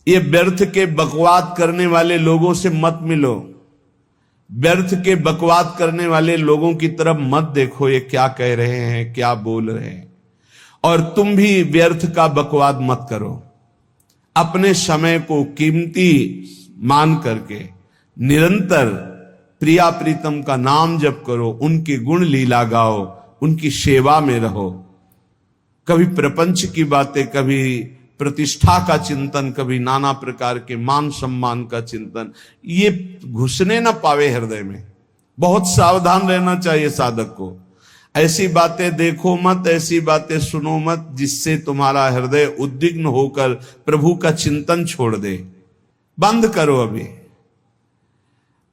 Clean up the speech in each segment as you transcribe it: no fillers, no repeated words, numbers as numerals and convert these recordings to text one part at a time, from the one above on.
ये व्यर्थ के बकवाद करने वाले लोगों से मत मिलो, व्यर्थ के बकवाद करने वाले लोगों की तरफ मत देखो, ये क्या कह रहे हैं, क्या बोल रहे हैं। और तुम भी व्यर्थ का बकवाद मत करो। अपने समय को कीमती मान करके निरंतर प्रिया प्रीतम का नाम जप करो, उनके गुण लीला गाओ, उनकी सेवा में रहो। कभी प्रपंच की बातें, कभी प्रतिष्ठा का चिंतन, कभी नाना प्रकार के मान सम्मान का चिंतन, ये घुसने ना पावे हृदय में। बहुत सावधान रहना चाहिए साधक को। ऐसी बातें देखो मत, ऐसी बातें सुनो मत जिससे तुम्हारा हृदय उद्विग्न होकर प्रभु का चिंतन छोड़ दे। बंद करो अभी।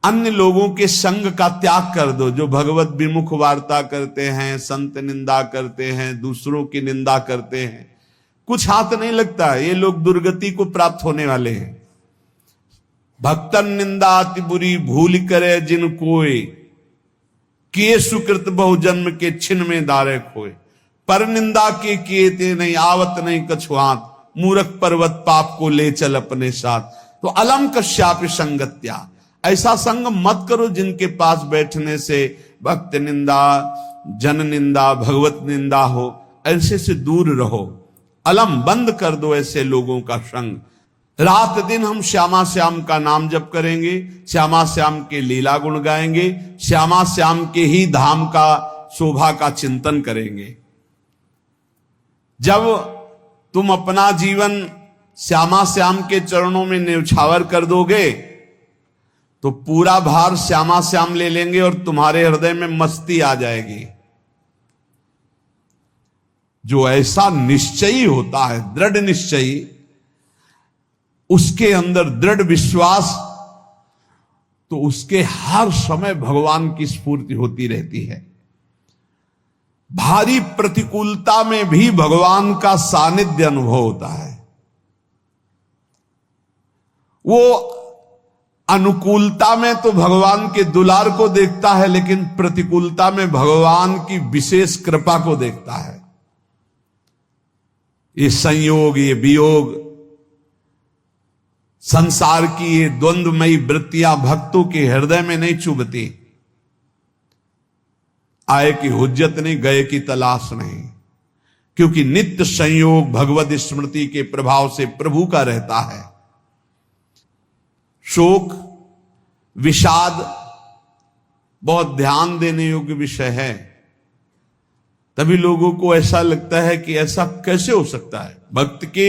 अन्य लोगों के संग का त्याग कर दो, जो भगवत विमुख वार्ता करते हैं, संत निंदा करते हैं, दूसरों की निंदा करते हैं। कुछ हाथ नहीं लगता, ये लोग दुर्गति को प्राप्त होने वाले हैं। भक्तन निंदा अति बुरी भूल करे जिन कोई, किए सुकृत बहु जन्म के छिन में दारे खोए। पर निंदा के किए ते नहीं आवत नहीं कछुआत, मूर्ख पर्वत पाप को ले चल अपने साथ। तो अलम कश्याप संगत्या, ऐसा संग मत करो जिनके पास बैठने से भक्त निंदा, जन निंदा, भगवत निंदा हो। ऐसे से दूर रहो। अलम बंद कर दो ऐसे लोगों का संग। रात दिन हम श्यामा श्याम का नाम जप करेंगे, श्यामा श्याम के लीला गुण गाएंगे, श्यामा श्याम के ही धाम का शोभा का चिंतन करेंगे। जब तुम अपना जीवन श्यामा श्याम के चरणों में न्यौछावर कर दोगे तो पूरा भार श्यामा श्याम ले लेंगे और तुम्हारे हृदय में मस्ती आ जाएगी। जो ऐसा निश्चयी होता है, दृढ़ निश्चयी, उसके अंदर दृढ़ विश्वास, तो उसके हर समय भगवान की स्फूर्ति होती रहती है। भारी प्रतिकूलता में भी भगवान का सानिध्य अनुभव होता है। वो अनुकूलता में तो भगवान के दुलार को देखता है, लेकिन प्रतिकूलता में भगवान की विशेष कृपा को देखता है। ये संयोग, ये वियोग, संसार की ये द्वंद्वमयी वृत्तियां भक्तों के हृदय में नहीं चुभती। आए की हुज्जत नहीं, गए की तलाश नहीं, क्योंकि नित्य संयोग भगवत स्मृति के प्रभाव से प्रभु का रहता है। शोक, विषाद बहुत ध्यान देने योग्य विषय है। तभी लोगों को ऐसा लगता है कि ऐसा कैसे हो सकता है। भक्त के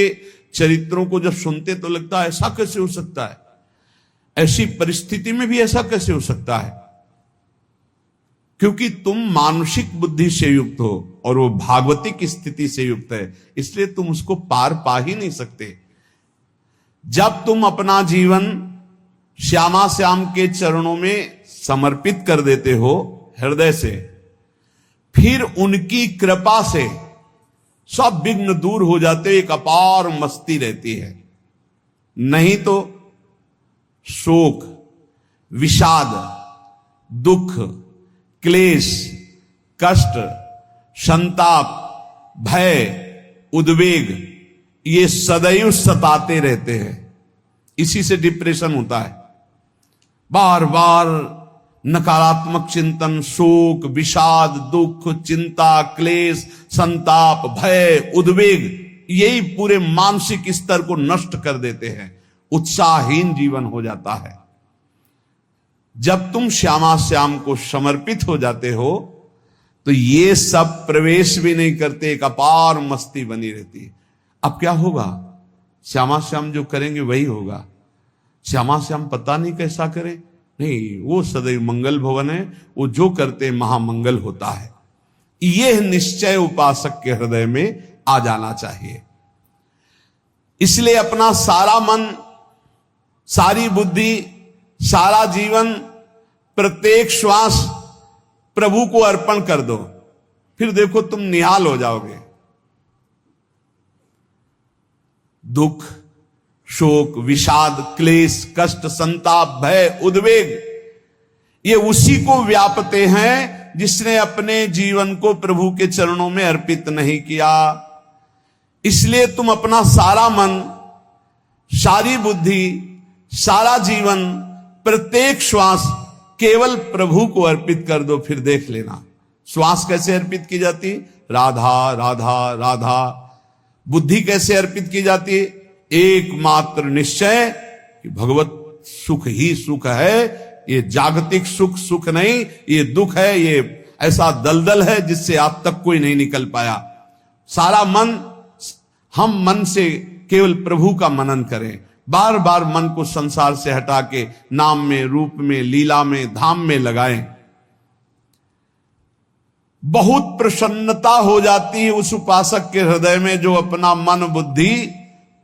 चरित्रों को जब सुनते तो लगता है ऐसा कैसे हो सकता है, ऐसी परिस्थिति में भी ऐसा कैसे हो सकता है। क्योंकि तुम मानसिक बुद्धि से युक्त हो और वो भागवतिक स्थिति से युक्त है, इसलिए तुम उसको पार पा ही नहीं सकते। जब तुम अपना जीवन श्यामा श्याम के चरणों में समर्पित कर देते हो हृदय से, फिर उनकी कृपा से सब विघ्न दूर हो जाते, एक अपार मस्ती रहती है। नहीं तो शोक, विषाद, दुख, क्लेश, कष्ट, संताप, भय, उद्वेग, ये सदैव सताते रहते हैं। इसी से डिप्रेशन होता है। बार बार नकारात्मक चिंतन, शोक, विषाद, दुख, चिंता, क्लेश, संताप, भय, उद्वेग, यही पूरे मानसिक स्तर को नष्ट कर देते हैं। उत्साहहीन जीवन हो जाता है। जब तुम श्यामा श्याम को समर्पित हो जाते हो तो ये सब प्रवेश भी नहीं करते, एक अपार मस्ती बनी रहती है। अब क्या होगा? श्यामा श्याम जो करेंगे वही होगा। श्यामा श्याम पता नहीं कैसा करें, नहीं, वो सदैव मंगल भवन है, वो जो करते महामंगल होता है। यह निश्चय उपासक के हृदय में आ जाना चाहिए। इसलिए अपना सारा मन, सारी बुद्धि, सारा जीवन, प्रत्येक श्वास प्रभु को अर्पण कर दो, फिर देखो तुम निहाल हो जाओगे। दुख, शोक, विषाद, क्लेश, कष्ट, संताप, भय, उद्वेग, ये उसी को व्यापते हैं जिसने अपने जीवन को प्रभु के चरणों में अर्पित नहीं किया। इसलिए तुम अपना सारा मन, सारी बुद्धि, सारा जीवन, प्रत्येक श्वास केवल प्रभु को अर्पित कर दो, फिर देख लेना श्वास कैसे अर्पित की जाती, राधा राधा राधा। बुद्धि कैसे अर्पित की जाती, एकमात्र निश्चय कि भगवत सुख ही सुख है, ये जागतिक सुख सुख नहीं, ये दुख है, ये ऐसा दलदल है जिससे आज तक कोई नहीं निकल पाया। सारा मन, हम मन से केवल प्रभु का मनन करें, बार बार मन को संसार से हटा के नाम में, रूप में, लीला में, धाम में लगाएं। बहुत प्रसन्नता हो जाती है उस उपासक के हृदय में जो अपना मन बुद्धि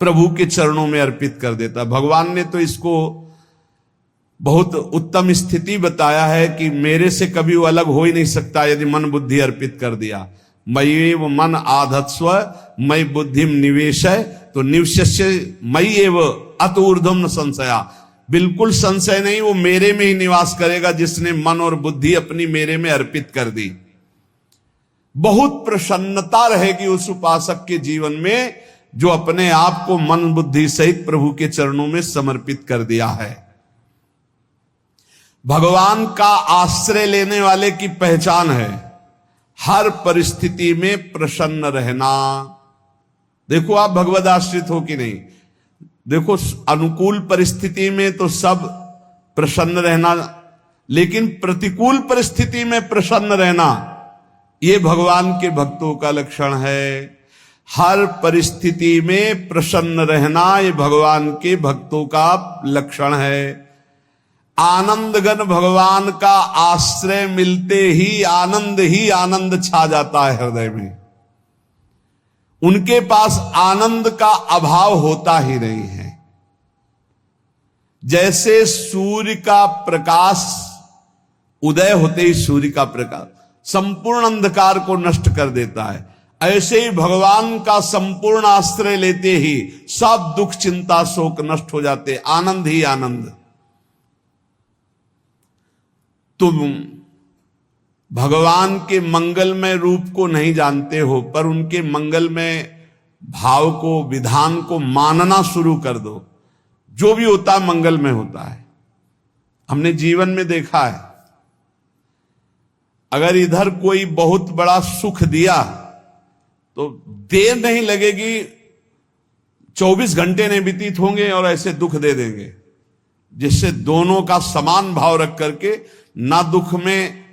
प्रभु के चरणों में अर्पित कर देता। भगवान ने तो इसको बहुत उत्तम स्थिति बताया है कि मेरे से कभी वो अलग हो ही नहीं सकता यदि मन बुद्धि अर्पित कर दिया। मयि एव मन आधत्स्व मयि बुद्धिम निवेशय, तो निवश्य मयि एव अत ऊर्ध्वम न संशया, बिल्कुल संशय नहीं, वो मेरे में ही निवास करेगा जिसने मन और बुद्धि अपनी मेरे में अर्पित कर दी। बहुत प्रसन्नता रहेगी उस उपासक के जीवन में जो अपने आप को मन बुद्धि सहित प्रभु के चरणों में समर्पित कर दिया है। भगवान का आश्रय लेने वाले की पहचान है हर परिस्थिति में प्रसन्न रहना। देखो आप भगवद आश्रित हो कि नहीं, देखो अनुकूल परिस्थिति में तो सब प्रसन्न रहना, लेकिन प्रतिकूल परिस्थिति में प्रसन्न रहना ये भगवान के भक्तों का लक्षण है। हर परिस्थिति में प्रसन्न रहना ये भगवान के भक्तों का लक्षण है। आनंदगन भगवान का आश्रय मिलते ही आनंद छा जाता है हृदय में। उनके पास आनंद का अभाव होता ही नहीं है। जैसे सूर्य का प्रकाश उदय होते ही सूर्य का प्रकाश संपूर्ण अंधकार को नष्ट कर देता है, ऐसे ही भगवान का संपूर्ण आश्रय लेते ही सब दुख चिंता शोक नष्ट हो जाते, आनंद ही आनंद। तुम भगवान के मंगलमय रूप को नहीं जानते हो, पर उनके मंगलमय भाव को, विधान को मानना शुरू कर दो। जो भी होता है मंगलमय होता है। हमने जीवन में देखा है, अगर इधर कोई बहुत बड़ा सुख दिया तो देर नहीं लगेगी, 24 घंटे नहीं व्यतीत होंगे और ऐसे दुख दे देंगे, जिससे दोनों का समान भाव रख करके ना दुख में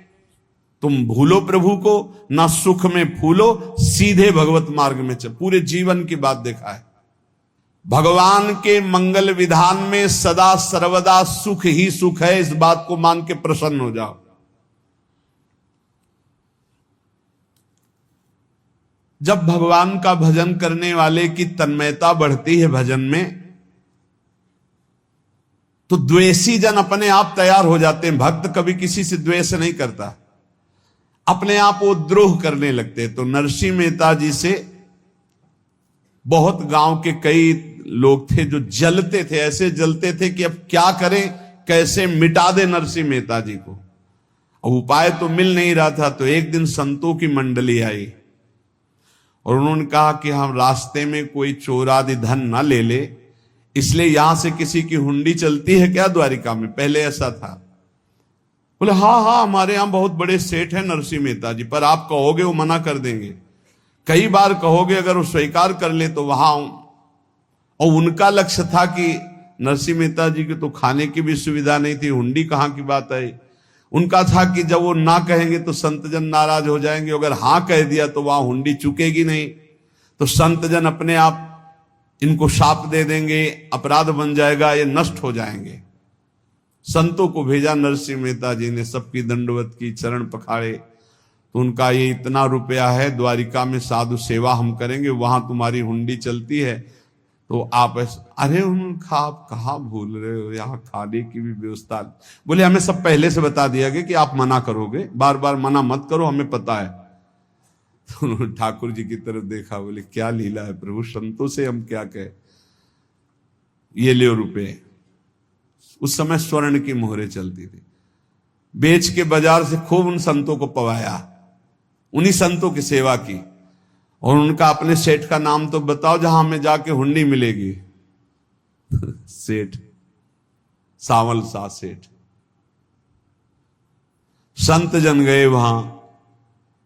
तुम भूलो प्रभु को, ना सुख में फूलो, सीधे भगवत मार्ग में चल। पूरे जीवन की बात देखा है, भगवान के मंगल विधान में सदा सर्वदा सुख ही सुख है, इस बात को मान के प्रसन्न हो जाओ। जब भगवान का भजन करने वाले की तन्मयता बढ़ती है भजन में, तो द्वेषी जन अपने आप तैयार हो जाते हैं। भक्त कभी किसी से द्वेष नहीं करता, अपने आप वो द्रोह करने लगते। तो नरसिंह मेहता जी से बहुत गांव के कई लोग थे जो जलते थे, ऐसे जलते थे कि अब क्या करें, कैसे मिटा दे नरसिंह मेहता जी को। अब उपाय तो मिल नहीं रहा था। तो एक दिन संतों की मंडली आई और उन्होंने कहा कि हम रास्ते में कोई चोर आदि धन ना ले ले, इसलिए यहां से किसी की हुंडी चलती है क्या द्वारिका में? पहले ऐसा था। बोले हाँ हमारे यहां बहुत बड़े सेठ हैं नरसिंह मेहता जी, पर आप कहोगे वो मना कर देंगे। कई बार कहोगे, अगर वो स्वीकार कर ले तो वहां। और उनका लक्ष्य था कि नरसिंह मेहता जी की तो खाने की भी सुविधा नहीं थी, हुंडी कहां की बात आई। उनका था कि जब वो ना कहेंगे तो संतजन नाराज हो जाएंगे, अगर हां कह दिया तो वहां हुंडी चुकेगी नहीं, तो संतजन अपने आप इनको शाप दे देंगे, अपराध बन जाएगा, ये नष्ट हो जाएंगे। संतों को भेजा नरसिंह मेहता जी ने, सबकी दंडवत की, चरण पखाड़े। तो उनका ये इतना रुपया है, द्वारिका में साधु सेवा हम करेंगे, वहां तुम्हारी हुंडी चलती है, तो आप अरे उनका आप कहाँ भूल रहे हो, यहाँ खाने की भी व्यवस्था। बोले हमें सब पहले से बता दिया गया कि आप मना करोगे, बार बार मना मत करो, हमें पता है। तो उन्होंने ठाकुर जी की तरफ देखा, बोले क्या लीला है प्रभु, संतों से हम क्या कहे, ये ले रुपए। उस समय स्वर्ण की मोहरें चलती थी, बेच के बाजार से खूब उन संतों को पवाया, उन्हीं संतों की सेवा की। और उनका अपने सेठ का नाम तो बताओ जहां हमें जाके हुंडी मिलेगी। सेठ, सावल सा सेठ। संत जन गए वहां,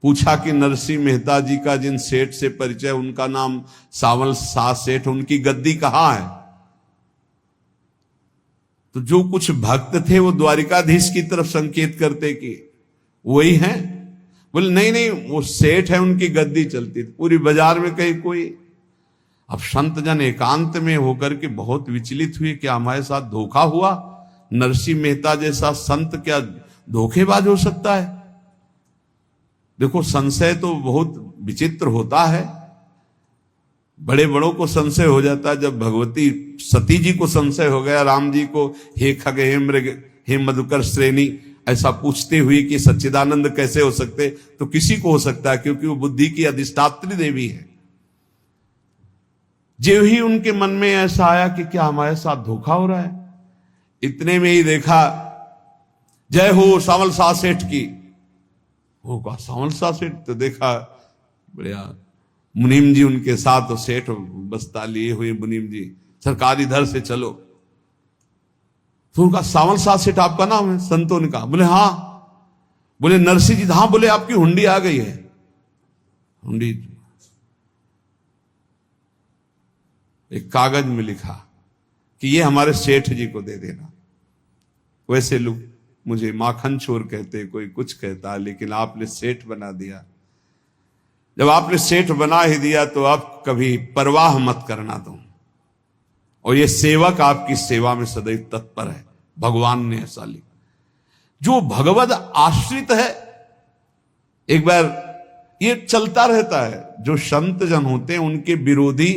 पूछा कि नरसिंह मेहता जी का जिन सेठ से परिचय, उनका नाम सावल सा सेठ, उनकी गद्दी कहां है? तो जो कुछ भक्त थे वो द्वारिकाधीश की तरफ संकेत करते कि वही हैं। बोले नहीं नहीं, वो सेठ है, उनकी गद्दी चलती थी। पूरी बाजार में कहीं कोई। अब संत जन एकांत में होकर के बहुत विचलित हुए, क्या हमारे साथ धोखा हुआ? नरसिंह मेहता जैसा संत क्या धोखेबाज हो सकता है? देखो, संशय तो बहुत विचित्र होता है। बड़े बड़ों को संशय हो जाता है। जब भगवती सती जी को संशय हो गया, राम जी को, हे खग हे मृग हे मधुकर श्रेणी, ऐसा पूछते हुए कि सच्चिदानंद कैसे हो सकते, तो किसी को हो सकता है, क्योंकि वो बुद्धि की अधिष्ठात्री देवी है। जो ही उनके मन में ऐसा आया कि क्या हमारे साथ धोखा हो रहा है, इतने में ही देखा, जय हो सावल सा सेठ की। वो कहा सावल सा सेठ? तो देखा बढ़िया मुनीम जी उनके साथ, सेठ बस्ता लिए हुए मुनीम जी, सरकार इधर से चलो। तो उनका सावल सा सेठ आपका नाम है? संतों ने कहा। बोले हाँ। बोले नरसिंह जी? हाँ। बोले आपकी हुंडी आ गई है। हुंडी एक कागज में लिखा कि ये हमारे सेठ जी को दे देना। वैसे लोग मुझे माखन चोर कहते, कोई कुछ कहता, लेकिन आपने सेठ बना दिया। जब आपने सेठ बना ही दिया तो आप कभी परवाह मत करना तुम। और ये सेवक आपकी सेवा में सदैव तत्पर है। भगवान ने ऐसा लिखा। जो भगवद आश्रित है, एक बार ये चलता रहता है, जो संत जन होते हैं उनके विरोधी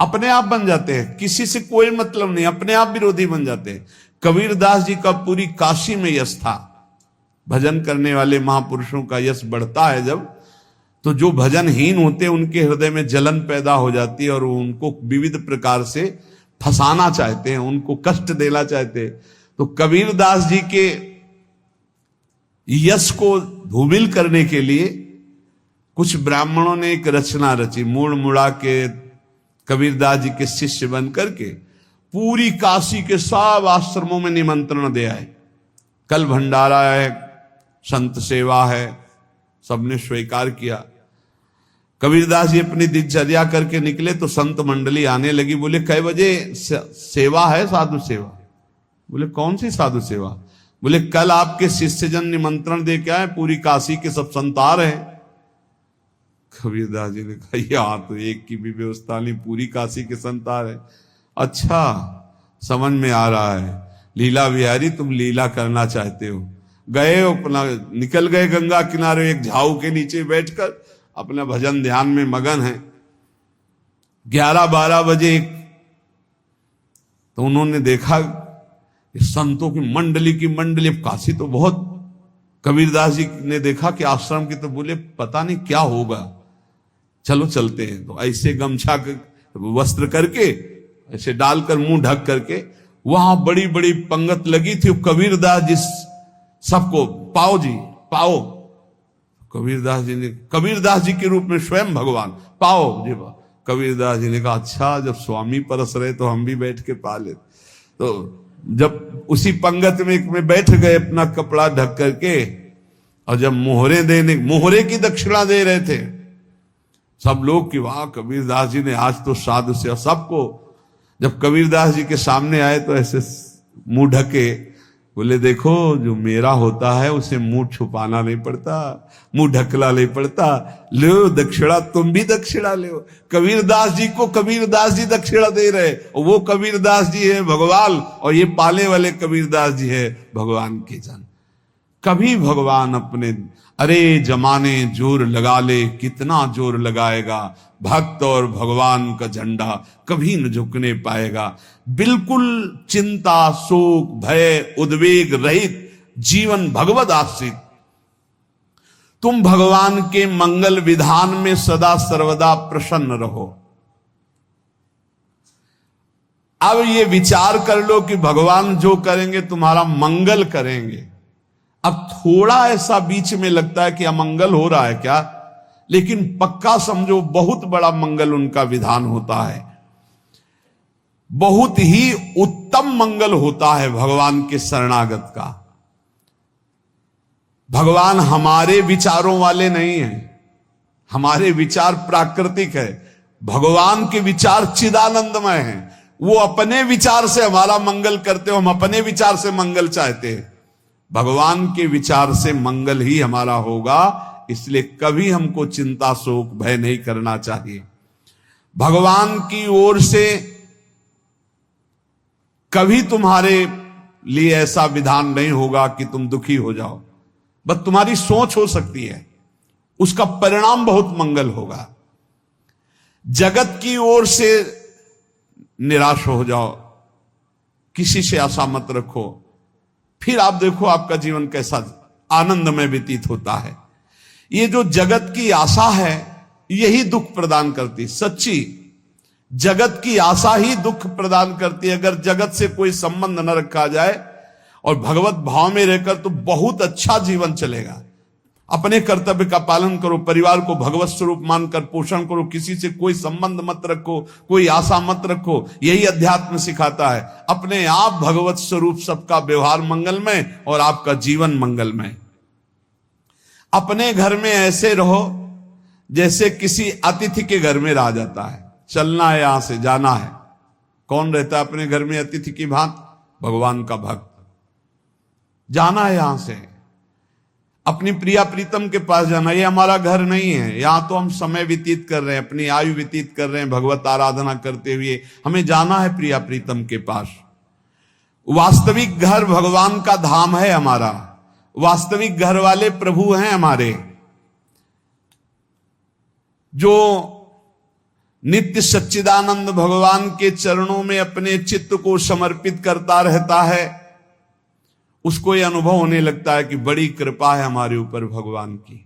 अपने आप बन जाते हैं। किसी से कोई मतलब नहीं, अपने आप विरोधी बन जाते हैं। कबीरदास जी का पूरी काशी में यश था। भजन करने वाले महापुरुषों का यश बढ़ता है जब, तो जो भजनहीन होते हैं उनके हृदय में जलन पैदा हो जाती है और वो उनको विविध प्रकार से फंसाना चाहते हैं, उनको कष्ट देना चाहते हैं। तो कबीरदास जी के यश को धूमिल करने के लिए कुछ ब्राह्मणों ने एक रचना रची। मुड़ मुड़ा के कबीरदास जी के शिष्य बन करके पूरी काशी के सब आश्रमों में निमंत्रण दे आए। कल भंडारा है, संत सेवा है, सबने स्वीकार किया। कबीरदास जी अपनी दिनचर्या करके निकले तो संत मंडली आने लगी। बोले कै बजे सेवा है? साधु सेवा। बोले कौन सी साधु सेवा? बोले कल आपके शिष्यजन निमंत्रण दे के आए, पूरी काशी के सब संत आ रहे हैं। कबीरदास जी ने कहा यार, तो एक की भी व्यवस्था नहीं, पूरी काशी के संत आ रहे। अच्छा, समझ में आ रहा है, लीला बिहारी तुम लीला करना चाहते हो। गए अपना, निकल गए गंगा किनारे, एक झाऊ के नीचे बैठकर अपना भजन ध्यान में मगन है। 11-12 बजे तो उन्होंने देखा संतों की मंडली, काशी तो बहुत। कबीरदास जी ने देखा कि आश्रम की, तो बोले पता नहीं क्या होगा, चलो चलते हैं। तो ऐसे गमछा वस्त्र करके ऐसे डालकर मुंह ढक करके, वहां बड़ी बड़ी पंगत लगी थी। कबीरदास जी सबको पाओ जी पाओ। कबीरदास जी के रूप में स्वयं भगवान, पाओ जी पाओ। कबीरदास जी ने कहा अच्छा, जब स्वामी परस रहे तो हम भी बैठ के पा ले। तो जब उसी पंगत में बैठ गए अपना कपड़ा ढक करके, और जब मोहरे की दक्षिणा दे रहे थे सब लोग कि वाह कबीरदास जी ने आज तो साधु से। सबको जब कबीरदास जी के सामने आए तो ऐसे मुंह ढके, बोले देखो जो मेरा होता है उसे मुंह छुपाना नहीं पड़ता, मुंह ढकला नहीं पड़ता। लो दक्षिणा, तुम भी दक्षिणा लो। कबीरदास जी को कबीरदास जी दक्षिणा दे रहे, वो कबीरदास जी है भगवान, और ये पाले वाले कबीरदास जी है भगवान के जन। कभी भगवान अपने, अरे जमाने जोर लगा ले, कितना जोर लगाएगा, भक्त और भगवान का झंडा कभी न झुकने पाएगा। बिल्कुल चिंता, शोक, भय, उद्वेग रहित जीवन भगवद आश्रित। तुम भगवान के मंगल विधान में सदा सर्वदा प्रसन्न रहो। अब ये विचार कर लो कि भगवान जो करेंगे तुम्हारा मंगल करेंगे। अब थोड़ा ऐसा बीच में लगता है कि अमंगल हो रहा है क्या, लेकिन पक्का समझो बहुत बड़ा मंगल उनका विधान होता है। बहुत ही उत्तम मंगल होता है भगवान के शरणागत का। भगवान हमारे विचारों वाले नहीं हैं, हमारे विचार प्राकृतिक है, भगवान के विचार चिदानंदमय हैं। वो अपने विचार से हमारा मंगल करते हो, हम अपने विचार से मंगल चाहते हैं। भगवान के विचार से मंगल ही हमारा होगा, इसलिए कभी हमको चिंता शोक भय नहीं करना चाहिए। भगवान की ओर से कभी तुम्हारे लिए ऐसा विधान नहीं होगा कि तुम दुखी हो जाओ, बस तुम्हारी सोच हो सकती है, उसका परिणाम बहुत मंगल होगा। जगत की ओर से निराश हो जाओ, किसी से आशा मत रखो, फिर आप देखो आपका जीवन कैसा आनंद में व्यतीत होता है। ये जो जगत की आशा है यही दुख प्रदान करती, सच्ची जगत की आशा ही दुख प्रदान करती है। अगर जगत से कोई संबंध न रखा जाए और भगवत भाव में रहकर तो बहुत अच्छा जीवन चलेगा। अपने कर्तव्य का पालन करो, परिवार को भगवत स्वरूप मानकर पोषण करो, किसी से कोई संबंध मत रखो, कोई आशा मत रखो, यही अध्यात्म सिखाता है। अपने आप भगवत स्वरूप, सबका व्यवहार मंगलमय और आपका जीवन मंगलमय। अपने घर में ऐसे रहो जैसे किसी अतिथि के घर में रह जाता है, चलना है यहां से जाना है। कौन रहता है अपने घर में अतिथि की भांति? भगवान का भक्त। जाना है यहां से, अपनी प्रिया प्रीतम के पास जाना। ये हमारा घर नहीं है, यहां तो हम समय व्यतीत कर रहे हैं, अपनी आयु व्यतीत कर रहे हैं भगवत आराधना करते हुए। हमें जाना है प्रिया प्रीतम के पास। वास्तविक घर भगवान का धाम है हमारा, वास्तविक घर वाले प्रभु हैं हमारे। जो नित्य सच्चिदानंद भगवान के चरणों में अपने चित्त को समर्पित करता रहता है, उसको यह अनुभव होने लगता है कि बड़ी कृपा है हमारे ऊपर, भगवान की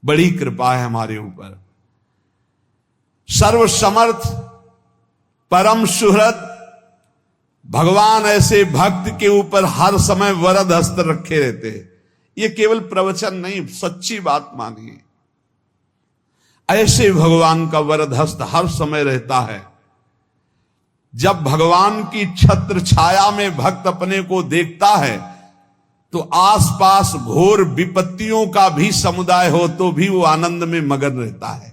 बड़ी कृपा है हमारे ऊपर। सर्वसमर्थ परम सुहृद भगवान ऐसे भक्त के ऊपर हर समय वरद हस्त रखे रहते हैं। ये केवल प्रवचन नहीं, सच्ची बात मानिए। ऐसे भगवान का वरद हस्त हर समय रहता है। जब भगवान की छत्र छाया में भक्त अपने को देखता है तो आसपास घोर विपत्तियों का भी समुदाय हो तो भी वो आनंद में मगन रहता है।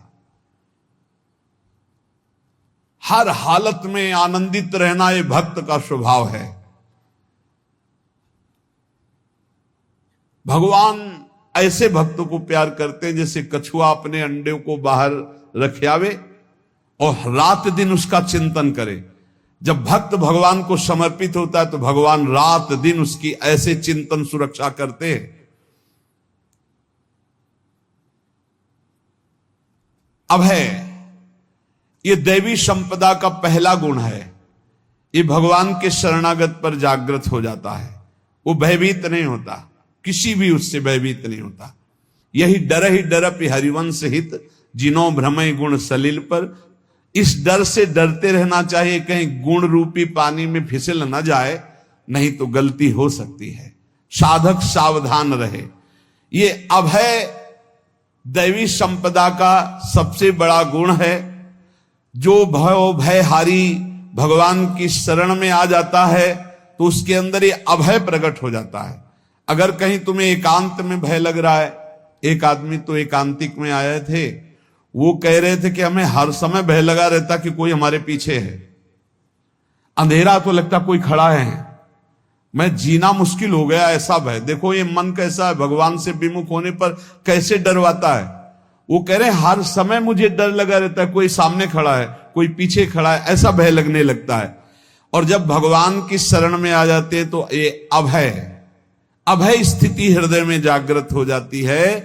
हर हालत में आनंदित रहना ये भक्त का स्वभाव है। भगवान ऐसे भक्तों को प्यार करते हैं जैसे कछुआ अपने अंडे को बाहर रख आवे और रात दिन उसका चिंतन करे। जब भक्त भगवान को समर्पित होता है तो भगवान रात दिन उसकी ऐसे चिंतन सुरक्षा करते हैं। अभय, ये दैवी संपदा का पहला गुण है। ये भगवान के शरणागत पर जागृत हो जाता है, वो भयभीत नहीं होता, किसी भी उससे भयभीत नहीं होता। यही डर ही डरप हरिवंश हित, जिनो भ्रमय गुण सलिल पर। इस डर से डरते रहना चाहिए कहीं गुण रूपी पानी में फिसल न जाए, नहीं तो गलती हो सकती है। साधक सावधान रहे। ये अभय दैवी संपदा का सबसे बड़ा गुण है। जो भयहारी भगवान की शरण में आ जाता है तो उसके अंदर ये अभय प्रकट हो जाता है। अगर कहीं तुम्हें एकांत में भय लग रहा है, एक आदमी तो एकांतिक में आए थे, वो कह रहे थे कि हमें हर समय भय लगा रहता कि कोई हमारे पीछे है, अंधेरा तो लगता कोई खड़ा है, मैं जीना मुश्किल हो गया, ऐसा भय। देखो ये मन कैसा है, भगवान से विमुख होने पर कैसे डरवाता है। वो कह रहे हैं हर समय मुझे डर लगा रहता है, कोई सामने खड़ा है, कोई पीछे खड़ा है, ऐसा भय लगने लगता है। और जब भगवान की शरण में आ जाते हैं तो ये अभय स्थिति हृदय में जागृत हो जाती है।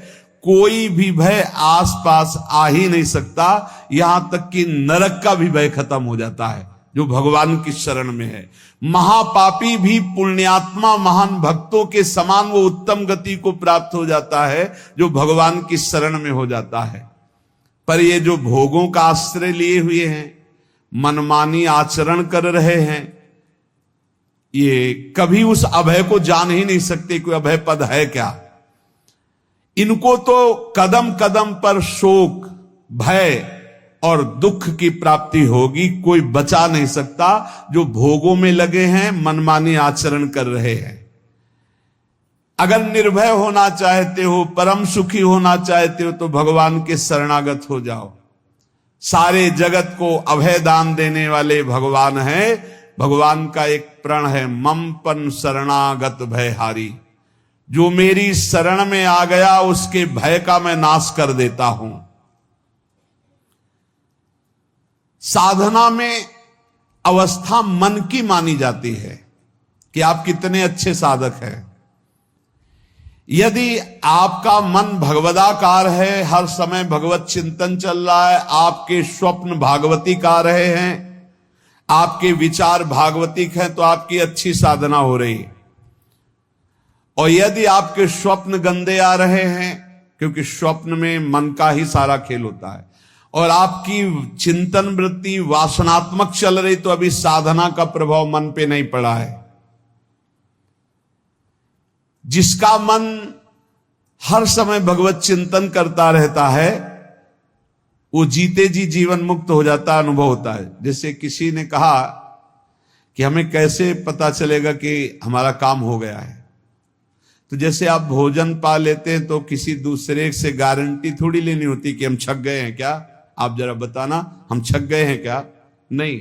कोई भी भय आसपास आ ही नहीं सकता, यहां तक कि नरक का भी भय खत्म हो जाता है जो भगवान की शरण में है। महापापी भी पुण्यात्मा महान भक्तों के समान वो उत्तम गति को प्राप्त हो जाता है जो भगवान की शरण में हो जाता है। पर ये जो भोगों का आश्रय लिए हुए हैं, मनमानी आचरण कर रहे हैं, ये कभी उस अभय को जान ही नहीं सकते कोई अभय पद है क्या। इनको तो कदम कदम पर शोक, भय और दुख की प्राप्ति होगी। कोई बचा नहीं सकता जो भोगों में लगे हैं, मनमानी आचरण कर रहे हैं। अगर निर्भय होना चाहते हो, परम सुखी होना चाहते हो, तो भगवान के शरणागत हो जाओ। सारे जगत को अभय दान देने वाले भगवान हैं। भगवान का एक प्रण है, ममपन शरणागत भयहारी। जो मेरी शरण में आ गया उसके भय का मैं नाश कर देता हूं। साधना में अवस्था मन की मानी जाती है कि आप कितने अच्छे साधक हैं। यदि आपका मन भगवदाकार है, हर समय भगवत चिंतन चल रहा है, आपके स्वप्न भागवती का रहे हैं, आपके विचार भागवतिक हैं, तो आपकी अच्छी साधना हो रही है। और यदि आपके स्वप्न गंदे आ रहे हैं, क्योंकि स्वप्न में मन का ही सारा खेल होता है, और आपकी चिंतन वृत्ति वासनात्मक चल रही, तो अभी साधना का प्रभाव मन पे नहीं पड़ा है। जिसका मन हर समय भगवत चिंतन करता रहता है, वो जीते जी जीवन मुक्त हो जाता अनुभव होता है। जैसे किसी ने कहा कि हमें कैसे पता चलेगा कि हमारा काम हो गया है, तो जैसे आप भोजन पा लेते हैं तो किसी दूसरे से गारंटी थोड़ी लेनी होती कि हम छक गए हैं क्या, आप जरा बताना हम छक गए हैं क्या। नहीं,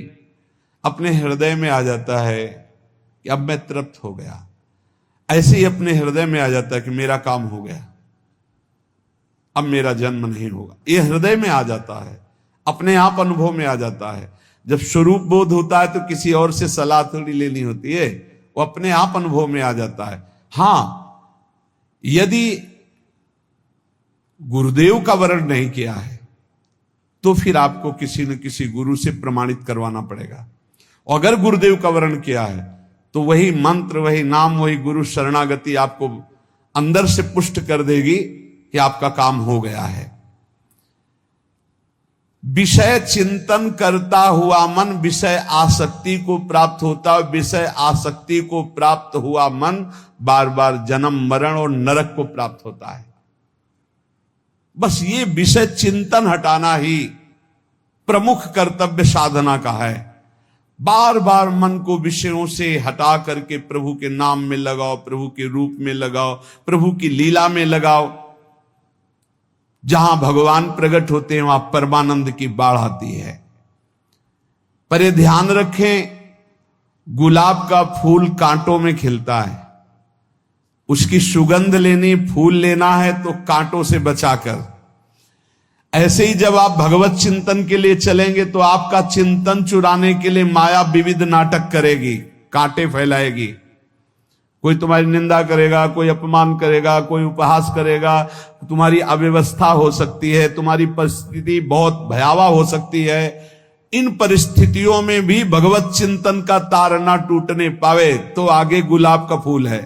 अपने हृदय में आ जाता है कि अब मैं तृप्त हो गया। ऐसे ही अपने हृदय में आ जाता है कि मेरा काम हो गया, अब मेरा जन्म नहीं होगा। ये हृदय में आ जाता है, अपने आप अनुभव में आ जाता है। जब स्वरूप बोध होता है तो किसी और से सलाह थोड़ी लेनी होती है, वो अपने आप अनुभव में आ जाता है। हां, यदि गुरुदेव का वर्ण नहीं किया है तो फिर आपको किसी न किसी गुरु से प्रमाणित करवाना पड़ेगा। और अगर गुरुदेव का वर्ण किया है तो वही मंत्र, वही नाम, वही गुरु शरणागति आपको अंदर से पुष्ट कर देगी कि आपका काम हो गया है। विषय चिंतन करता हुआ मन विषय आसक्ति को प्राप्त होता है। विषय आसक्ति को प्राप्त हुआ मन बार बार जन्म मरण और नरक को प्राप्त होता है। बस ये विषय चिंतन हटाना ही प्रमुख कर्तव्य साधना का है। बार बार मन को विषयों से हटा करके प्रभु के नाम में लगाओ, प्रभु के रूप में लगाओ, प्रभु की लीला में लगाओ। जहां भगवान प्रकट होते हैं वहां परमानंद की बाढ़ आती है। पर ये ध्यान रखें, गुलाब का फूल कांटों में खिलता है, उसकी सुगंध लेनी, फूल लेना है तो कांटों से बचाकर। ऐसे ही जब आप भगवत चिंतन के लिए चलेंगे तो आपका चिंतन चुराने के लिए माया विविध नाटक करेगी, कांटे फैलाएगी। कोई तुम्हारी निंदा करेगा, कोई अपमान करेगा, कोई उपहास करेगा, तुम्हारी अव्यवस्था हो सकती है, तुम्हारी परिस्थिति बहुत भयावह हो सकती है। इन परिस्थितियों में भी भगवत चिंतन का तार ना टूटने पावे तो आगे गुलाब का फूल है।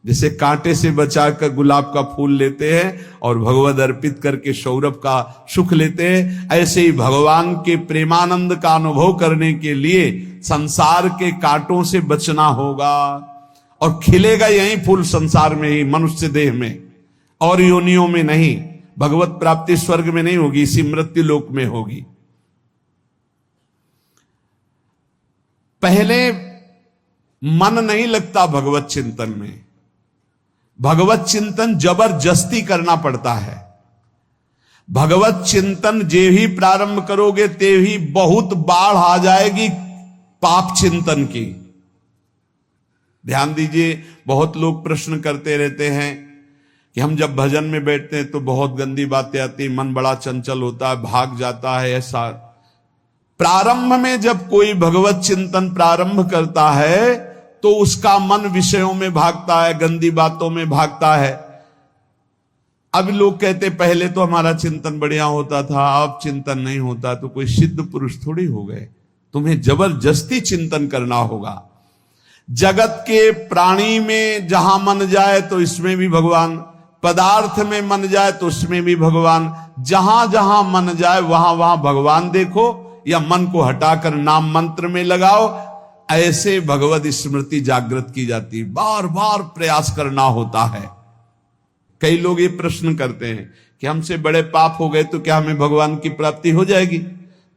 जैसे कांटे से बचाकर गुलाब का फूल लेते हैं और भगवद अर्पित करके सौरभ का सुख लेते हैं, ऐसे ही भगवान के प्रेमानंद का अनुभव करने के लिए संसार के कांटों से बचना होगा। और खिलेगा यही फूल संसार में ही, मनुष्य देह में, और योनियों में नहीं। भगवत प्राप्ति स्वर्ग में नहीं होगी, इसी मृत्यु लोक में होगी। पहले मन नहीं लगता भगवत चिंतन में, भगवत चिंतन जबरदस्ती करना पड़ता है। भगवत चिंतन जे ही प्रारंभ करोगे ते ही बहुत बाढ़ आ जाएगी पाप चिंतन की। ध्यान दीजिए, बहुत लोग प्रश्न करते रहते हैं कि हम जब भजन में बैठते हैं तो बहुत गंदी बातें आती, मन बड़ा चंचल होता है, भाग जाता है। ऐसा प्रारंभ में जब कोई भगवत चिंतन प्रारंभ करता है तो उसका मन विषयों में भागता है, गंदी बातों में भागता है। अब लोग कहते पहले तो हमारा चिंतन बढ़िया होता था, अब चिंतन नहीं होता। तो कोई सिद्ध पुरुष थोड़ी हो गए, तुम्हें जबरदस्ती चिंतन करना होगा। जगत के प्राणी में जहां मन जाए तो इसमें भी भगवान, पदार्थ में मन जाए तो उसमें भी भगवान। जहां जहां मन जाए वहां वहां भगवान देखो, या मन को हटाकर नाम मंत्र में लगाओ। ऐसे भगवत स्मृति जागृत की जाती, बार बार प्रयास करना होता है। कई लोग ये प्रश्न करते हैं कि हमसे बड़े पाप हो गए तो क्या हमें भगवान की प्राप्ति हो जाएगी?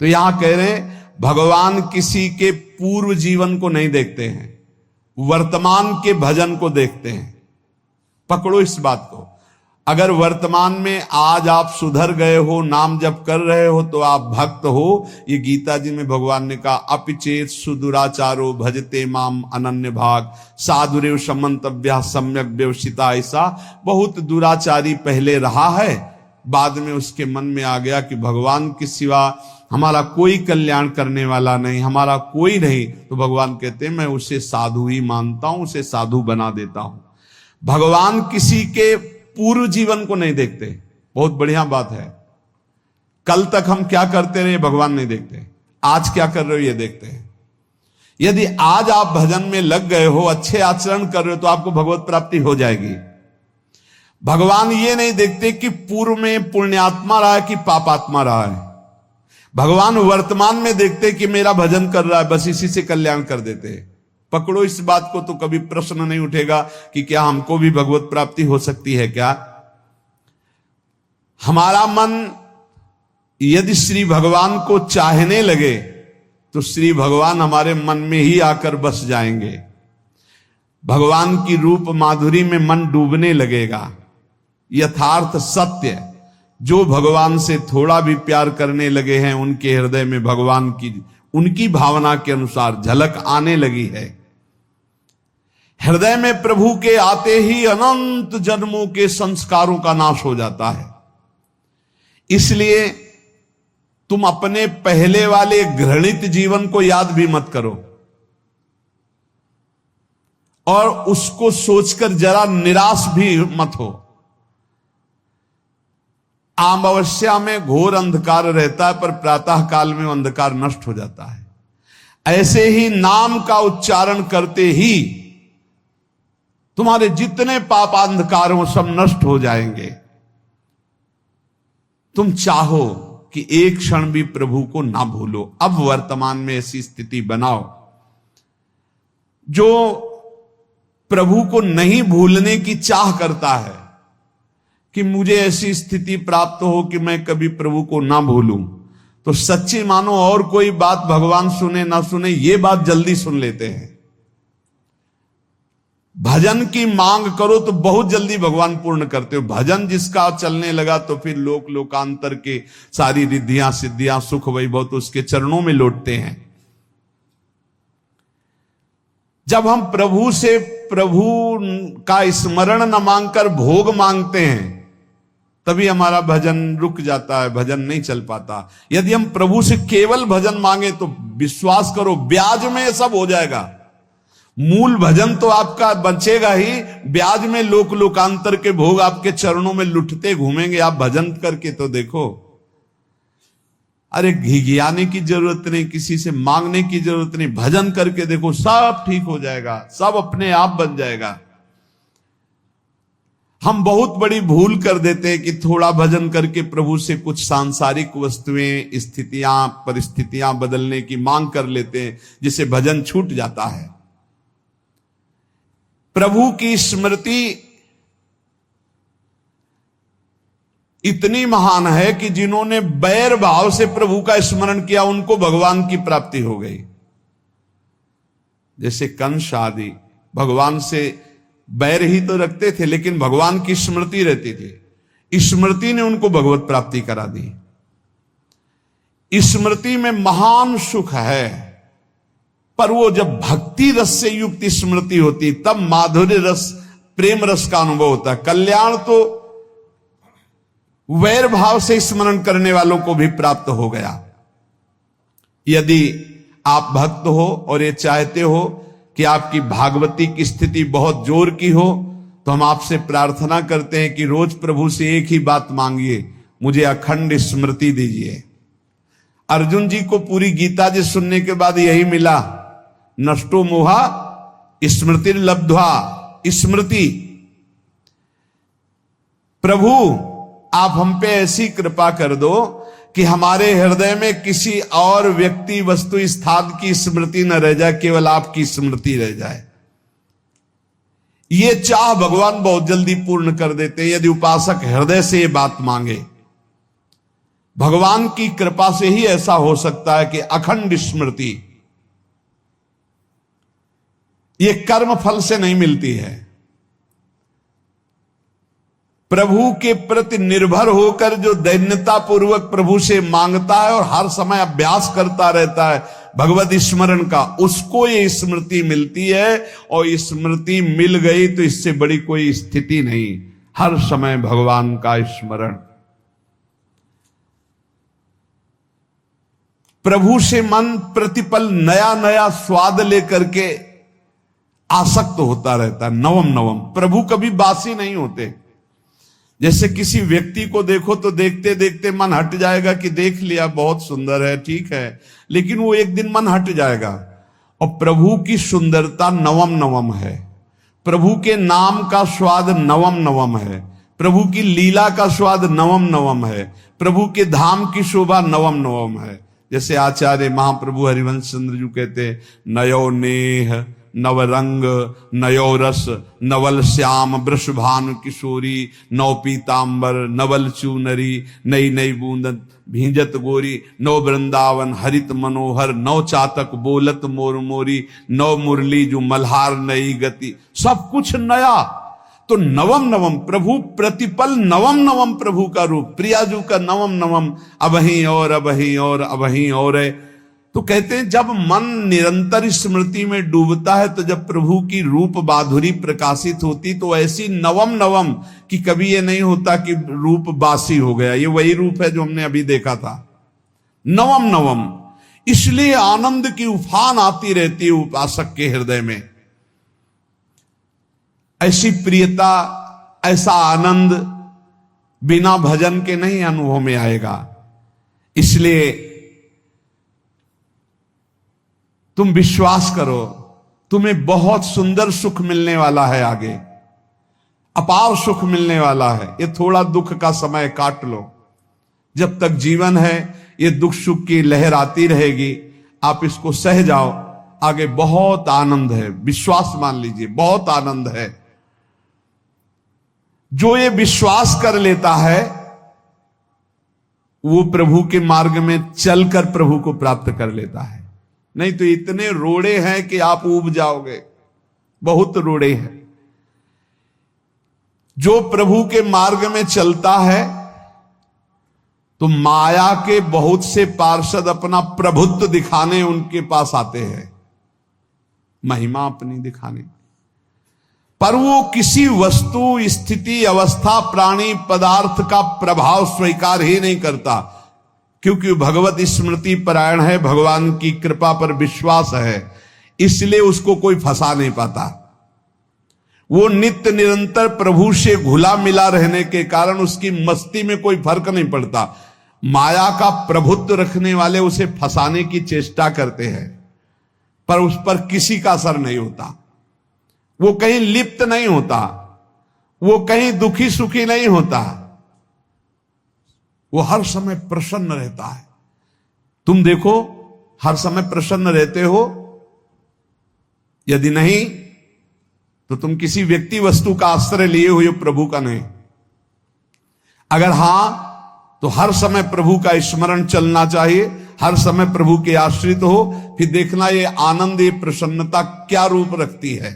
तो यहां कह रहे हैं भगवान किसी के पूर्व जीवन को नहीं देखते हैं, वर्तमान के भजन को देखते हैं। पकड़ो इस बात को। अगर वर्तमान में आज आप सुधर गए हो, नाम जप कर रहे हो, तो आप भक्त हो। ये गीता जी में भगवान ने कहा, अपिचेत सुदुराचारो भजते माम अनन्य भाग साधुरेव समन्तव्या सम्यक व्यवसिता। ऐसा बहुत दुराचारी पहले रहा है, बाद में उसके मन में आ गया कि भगवान के सिवा हमारा कोई कल्याण करने वाला नहीं, हमारा कोई नहीं। तो भगवान कहते हैं मैं उसे साधु ही मानता हूं, उसे साधु बना देता हूं। भगवान किसी के पूर्व जीवन को नहीं देखते। बहुत बढ़िया बात है। कल तक हम क्या करते रहे भगवान नहीं देखते, आज क्या कर रहे हो ये देखते हैं। यदि आज आप भजन में लग गए हो, अच्छे आचरण कर रहे हो, तो आपको भगवत प्राप्ति हो जाएगी। भगवान ये नहीं देखते कि पूर्व में पुण्यात्मा रहा है कि पापात्मा रहा है। भगवान वर्तमान में देखते कि मेरा भजन कर रहा है, बस इसी से कल्याण कर देते हैं। पकड़ो इस बात को, तो कभी प्रश्न नहीं उठेगा कि क्या हमको भी भगवत प्राप्ति हो सकती है क्या। हमारा मन यदि श्री भगवान को चाहने लगे तो श्री भगवान हमारे मन में ही आकर बस जाएंगे। भगवान की रूप माधुरी में मन डूबने लगेगा। यथार्थ सत्य, जो भगवान से थोड़ा भी प्यार करने लगे हैं, उनके हृदय में भगवान की उनकी भावना के अनुसार झलक आने लगी है। हृदय में प्रभु के आते ही अनंत जन्मों के संस्कारों का नाश हो जाता है। इसलिए तुम अपने पहले वाले घृणित जीवन को याद भी मत करो और उसको सोचकर जरा निराश भी मत हो। अमावस्या में घोर अंधकार रहता है, पर प्रातः काल में अंधकार नष्ट हो जाता है। ऐसे ही नाम का उच्चारण करते ही तुम्हारे जितने पाप अंधकार हो सब नष्ट हो जाएंगे। तुम चाहो कि एक क्षण भी प्रभु को ना भूलो। अब वर्तमान में ऐसी स्थिति बनाओ। जो प्रभु को नहीं भूलने की चाह करता है कि मुझे ऐसी स्थिति प्राप्त हो कि मैं कभी प्रभु को ना भूलूं, तो सच्ची मानो और कोई बात भगवान सुने ना सुने, ये बात जल्दी सुन लेते हैं। भजन की मांग करो तो बहुत जल्दी भगवान पूर्ण करते हो। भजन जिसका चलने लगा तो फिर लोकांतर के सारी रिद्धियां सिद्धियां सुख वैभव तो उसके चरणों में लौटते हैं। जब हम प्रभु से प्रभु का स्मरण न मांगकर भोग मांगते हैं, तभी हमारा भजन रुक जाता है, भजन नहीं चल पाता। यदि हम प्रभु से केवल भजन मांगे तो विश्वास करो ब्याज में सब हो जाएगा। मूल भजन तो आपका बचेगा ही, ब्याज में लोकांतर के भोग आपके चरणों में लुटते घूमेंगे। आप भजन करके तो देखो। अरे घिघियाने की जरूरत नहीं, किसी से मांगने की जरूरत नहीं, भजन करके देखो, सब ठीक हो जाएगा, सब अपने आप बन जाएगा। हम बहुत बड़ी भूल कर देते हैं कि थोड़ा भजन करके प्रभु से कुछ सांसारिक वस्तुएं, स्थितियां, परिस्थितियां बदलने की मांग कर लेते हैं, जिससे भजन छूट जाता है। प्रभु की स्मृति इतनी महान है कि जिन्होंने बैर भाव से प्रभु का स्मरण किया उनको भगवान की प्राप्ति हो गई। जैसे कंस आदि भगवान से बैर ही तो रखते थे, लेकिन भगवान की स्मृति रहती थी। स्मृति ने उनको भगवत प्राप्ति करा दी। स्मृति में महान सुख है, पर वो जब भक्ति रस से युक्त स्मृति होती तब माधुर्य रस, प्रेम रस का अनुभव होता है। कल्याण तो वैर भाव से स्मरण करने वालों को भी प्राप्त हो गया। यदि आप भक्त हो और ये चाहते हो कि आपकी भागवती की स्थिति बहुत जोर की हो, तो हम आपसे प्रार्थना करते हैं कि रोज प्रभु से एक ही बात मांगिए, मुझे अखंड स्मृति दीजिए। अर्जुन जी को पूरी गीता जी सुनने के बाद यही मिला, नष्टो मोहा स्मृति लब्ध्वा। स्मृति, प्रभु आप हम पे ऐसी कृपा कर दो कि हमारे हृदय में किसी और व्यक्ति, वस्तु, स्थान की स्मृति न रह जाए, केवल आपकी स्मृति रह जाए। ये चाह भगवान बहुत जल्दी पूर्ण कर देते हैं यदि उपासक हृदय से ये बात मांगे। भगवान की कृपा से ही ऐसा हो सकता है कि अखंड स्मृति ये कर्म फल से नहीं मिलती है। प्रभु के प्रति निर्भर होकर जो दैन्यता पूर्वक प्रभु से मांगता है और हर समय अभ्यास करता रहता है भगवत स्मरण का, उसको ये स्मृति मिलती है। और स्मृति मिल गई तो इससे बड़ी कोई स्थिति नहीं, हर समय भगवान का स्मरण। प्रभु से मन प्रतिपल नया नया स्वाद लेकर के आसक्त होता रहता है, नवम नवम। प्रभु कभी बासी नहीं होते। जैसे किसी व्यक्ति को देखो तो देखते देखते मन हट जाएगा कि देख लिया, बहुत सुंदर है, ठीक है, लेकिन वो एक दिन मन हट जाएगा। और प्रभु की सुंदरता नवम नवम है, प्रभु के नाम का स्वाद नवम नवम है, प्रभु की लीला का स्वाद नवम नवम है, प्रभु के धाम की शोभा नवम नवम है। जैसे आचार्य महाप्रभु हरिवंश चंद्र जी कहते, नयो नेह नवरंग नयो रस नवल श्याम वृषभानु किशोरी, नव पीतांबर नवल चूनरी, नई नई बूंदन भींजत गोरी, नव वृंदावन हरित मनोहर, नव चातक बोलत मोर मोरी, नव मुरली जो मल्हार नई गति, सब कुछ नया। तो नवम नवम प्रभु प्रतिपल नवम नवम प्रभु का रूप, प्रियाजू का नवम नवम, अबहीं और अबहीं और अबहीं और है। तो कहते हैं जब मन निरंतर स्मृति में डूबता है तो जब प्रभु की रूप माधुरी प्रकाशित होती तो ऐसी नवम नवम कि कभी ये नहीं होता कि रूप बासी हो गया, ये वही रूप है जो हमने अभी देखा था, नवम नवम। इसलिए आनंद की उफान आती रहती है उपासक के हृदय में। ऐसी प्रियता, ऐसा आनंद बिना भजन के नहीं अनुभव में आएगा। इसलिए तुम विश्वास करो, तुम्हें बहुत सुंदर सुख मिलने वाला है, आगे अपार सुख मिलने वाला है। ये थोड़ा दुख का समय काट लो, जब तक जीवन है ये दुख सुख की लहर आती रहेगी, आप इसको सह जाओ, आगे बहुत आनंद है, विश्वास मान लीजिए, बहुत आनंद है। जो ये विश्वास कर लेता है वो प्रभु के मार्ग में चलकर प्रभु को प्राप्त कर लेता है। नहीं तो इतने रोड़े हैं कि आप ऊब जाओगे, बहुत रोड़े हैं। जो प्रभु के मार्ग में चलता है तो माया के बहुत से पार्षद अपना प्रभुत्व दिखाने उनके पास आते हैं, महिमा अपनी दिखाने, पर वो किसी वस्तु स्थिति अवस्था प्राणी पदार्थ का प्रभाव स्वीकार ही नहीं करता, क्योंकि भगवत स्मृति परायण है, भगवान की कृपा पर विश्वास है, इसलिए उसको कोई फंसा नहीं पाता। वो नित्य निरंतर प्रभु से घुला मिला रहने के कारण उसकी मस्ती में कोई फर्क नहीं पड़ता। माया का प्रभुत्व रखने वाले उसे फंसाने की चेष्टा करते हैं, पर उस पर किसी का असर नहीं होता, वो कहीं लिप्त नहीं होता, वो कहीं दुखी सुखी नहीं होता, वो हर समय प्रसन्न रहता है। तुम देखो, हर समय प्रसन्न रहते हो? यदि नहीं तो तुम किसी व्यक्ति वस्तु का आश्रय लिए हुए, प्रभु का नहीं। अगर हां तो हर समय प्रभु का स्मरण चलना चाहिए, हर समय प्रभु के आश्रित हो, फिर देखना ये आनंद, ये प्रसन्नता क्या रूप रखती है।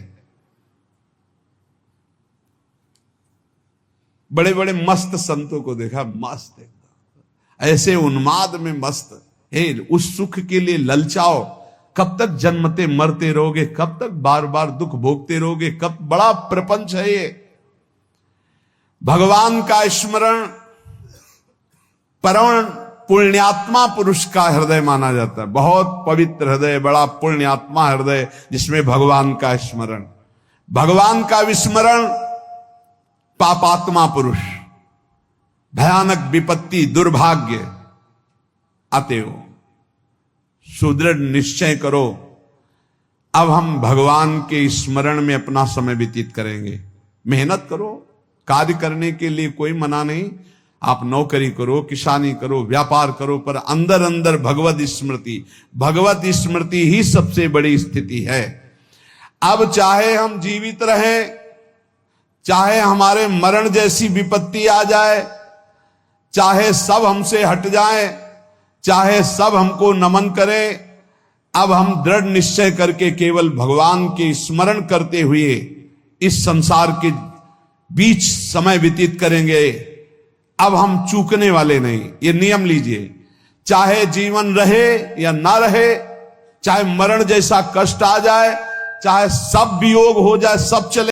बड़े बड़े मस्त संतों को देखा, मस्त ऐसे उन्माद में मस्त है, उस सुख के लिए ललचाओ, कब तक जन्मते मरते रहोगे, कब तक बार बार दुख भोगते रहोगे, कब, बड़ा प्रपंच है ये। भगवान का स्मरण परम पुण्यात्मा पुरुष का हृदय माना जाता है, बहुत पवित्र हृदय, बड़ा पुण्यात्मा हृदय जिसमें भगवान का स्मरण। भगवान का विस्मरण पापात्मा पुरुष, भयानक विपत्ति दुर्भाग्य आते हो। सुदृढ़ निश्चय करो, अब हम भगवान के स्मरण में अपना समय व्यतीत करेंगे। मेहनत करो, कार्य करने के लिए कोई मना नहीं, आप नौकरी करो, किसानी करो, व्यापार करो, पर अंदर अंदर भगवत स्मृति, भगवत स्मृति ही सबसे बड़ी स्थिति है। अब चाहे हम जीवित रहें, चाहे हमारे मरण जैसी विपत्ति आ जाए, चाहे सब हमसे हट जाएं, चाहे सब हमको नमन करें, अब हम दृढ़ निश्चय करके केवल भगवान के स्मरण करते हुए इस संसार के बीच समय व्यतीत करेंगे। अब हम चूकने वाले नहीं। ये नियम लीजिए, चाहे जीवन रहे या ना रहे, चाहे मरण जैसा कष्ट आ जाए, चाहे सब वियोग हो जाए, सब चले